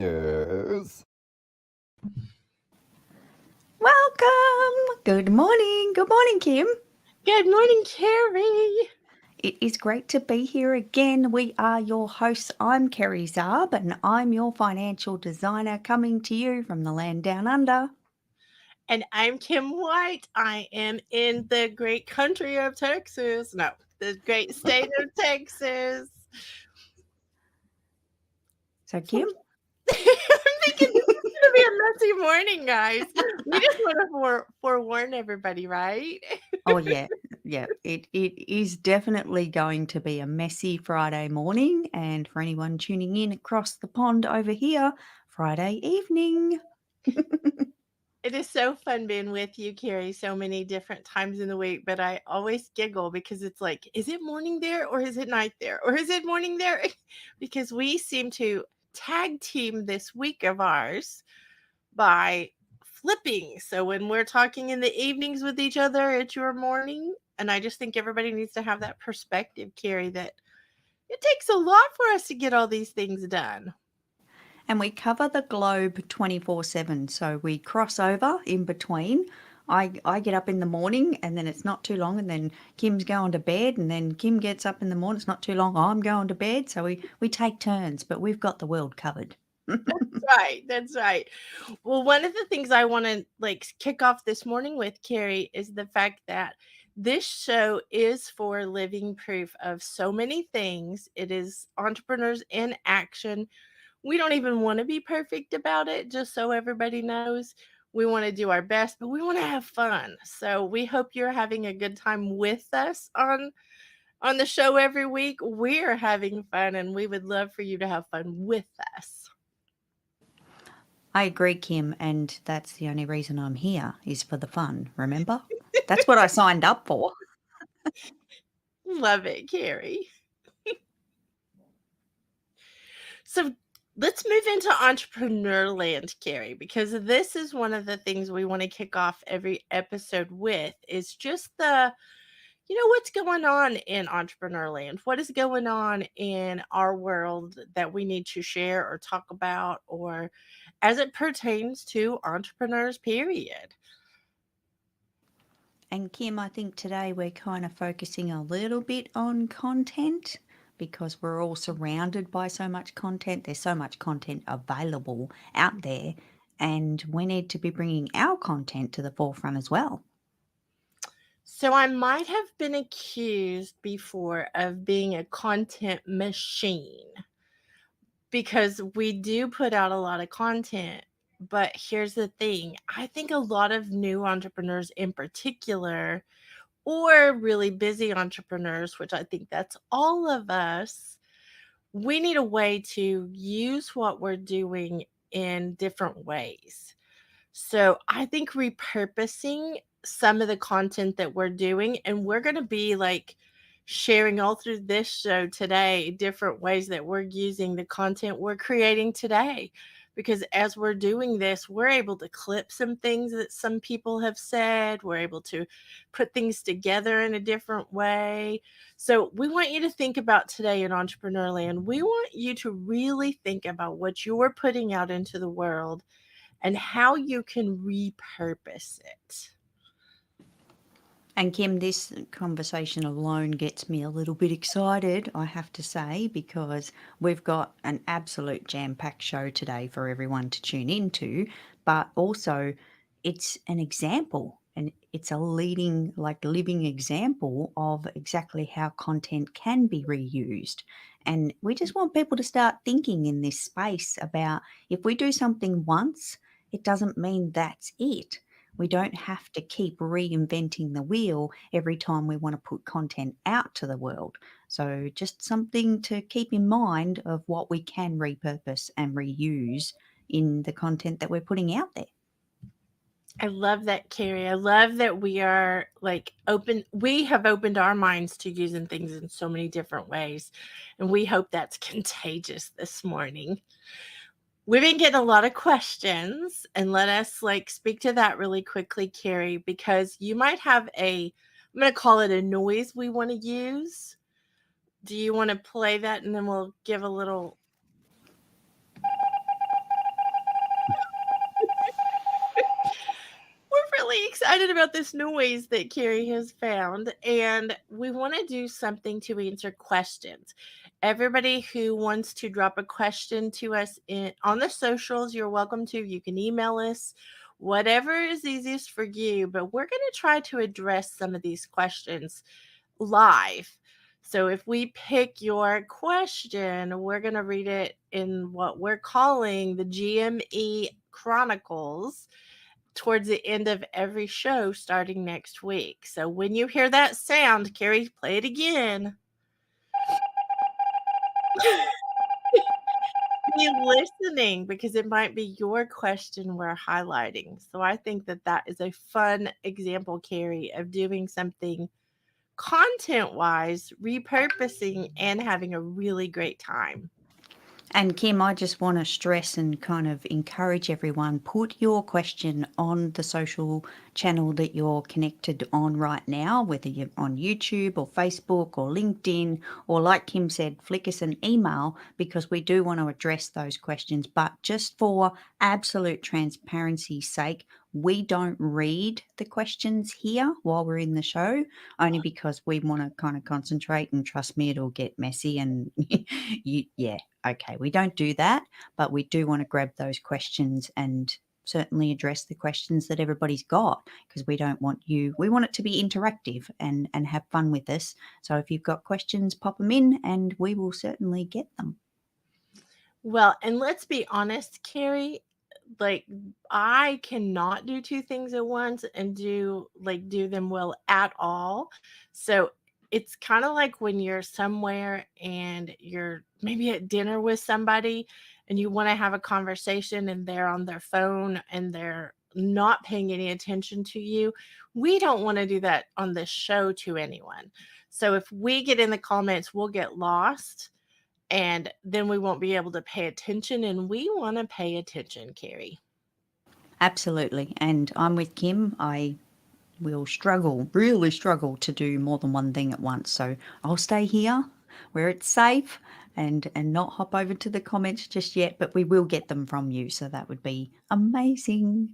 Yes. Welcome. Good morning. Good morning, Kim. Good morning, Kerry. It is great to be here again. We are your hosts. I'm Kerry Zarb, and I'm your financial designer coming to you from the land down under. And I'm Kim White. I am in the great country of Texas. No, the great state of Texas. So, Kim, I'm thinking this is going to be a messy morning, guys. We just want to forewarn everybody, right? oh yeah, it is definitely going to be a messy Friday morning, and for anyone tuning in across the pond over here, Friday evening. It is so fun being with you, Kerry, so many different times in the week, but I always giggle because it's like, is it morning there or is it night there? Or is it morning there? Because we seem to tag team this week of ours by flipping. So when we're talking in the evenings with each other, it's your morning. And I just think everybody needs to have that perspective, Kerry, that it takes a lot for us to get all these things done. And we cover the globe 24/7. So we cross over in between. I get up in the morning and then it's not too long and then Kim's going to bed and then Kim gets up in the morning, it's not too long, I'm going to bed. So we take turns, but we've got the world covered. Right, that's right. Well, one of the things I want to kick off this morning with, Kerry, is the fact that this show is for living proof of so many things. It is entrepreneurs in action. We don't even want to be perfect about it, just so everybody knows. We want to do our best, but we want to have fun. So we hope you're having a good time with us on the show every week. We're having fun and we would love for you to have fun with us. I agree, Kim, and that's the only reason I'm here is for the fun, remember? That's what I signed up for. Love it, Kerry. So let's move into entrepreneur land, Kerry, because this is one of the things we want to kick off every episode with is just what's going on in entrepreneur land? What is going on in our world that we need to share or talk about, or as it pertains to entrepreneurs, period? And Kim, I think today we're kind of focusing a little bit on content because we're all surrounded by so much content. There's so much content available out there, and we need to be bringing our content to the forefront as well. So I might have been accused before of being a content machine because we do put out a lot of content. But here's the thing, I think a lot of new entrepreneurs in particular, or really busy entrepreneurs, which I think that's all of us, we need a way to use what we're doing in different ways. So I think repurposing some of the content that we're doing, and we're going to be sharing all through this show today different ways that we're using the content we're creating today. Because as we're doing this, we're able to clip some things that some people have said. We're able to put things together in a different way. So we want you to think about today in Entrepreneur Land. We want you to really think about what you're putting out into the world and how you can repurpose it. And Kim, this conversation alone gets me a little bit excited, I have to say, because we've got an absolute jam-packed show today for everyone to tune into, but also it's an example and it's a leading, living example of exactly how content can be reused. And we just want people to start thinking in this space about if we do something once, it doesn't mean that's it. We don't have to keep reinventing the wheel every time we want to put content out to the world. So, just something to keep in mind of what we can repurpose and reuse in the content that we're putting out there. I love that, Kerry. I love that we are open. We have opened our minds to using things in so many different ways. And we hope that's contagious this morning. We've been getting a lot of questions, and let us speak to that really quickly, Kerry, because you might have I'm going to call it a noise we want to use. Do you want to play that and then we'll give a little? excited about this noise that Kerry has found, and we want to do something to answer questions. Everybody who wants to drop a question to us on the socials, you're welcome to. You can email us, whatever is easiest for you, but we're going to try to address some of these questions live. So if we pick your question, we're going to read it in what we're calling the GME Chronicles towards the end of every show starting next week. So when you hear that sound, Kerry, play it again. Be listening because it might be your question we're highlighting. So I think that that is a fun example, Kerry, of doing something content wise, repurposing, and having a really great time. And Kim, I just want to stress and kind of encourage everyone, put your question on the social channel that you're connected on right now, whether you're on YouTube or Facebook or LinkedIn, or like Kim said, flick us an email because we do want to address those questions. But just for absolute transparency's sake, we don't read the questions here while we're in the show, only because we want to kind of concentrate, and trust me, it'll get messy and yeah, okay, we don't do that, but we do want to grab those questions and certainly address the questions that everybody's got, because we don't want we want it to be interactive and have fun with us. So if you've got questions, pop them in and we will certainly get them. Well, and let's be honest, Kerry, like I cannot do two things at once and do them well at all. So it's kind of like when you're somewhere and you're maybe at dinner with somebody and you want to have a conversation and they're on their phone and they're not paying any attention to you. We don't want to do that on this show to anyone. So if we get in the comments, we'll get lost and then we won't be able to pay attention, and we want to pay attention, Kerry. Absolutely. And I'm with Kim. I will really struggle to do more than one thing at once. So I'll stay here where it's safe and not hop over to the comments just yet, but we will get them from you. So that would be amazing.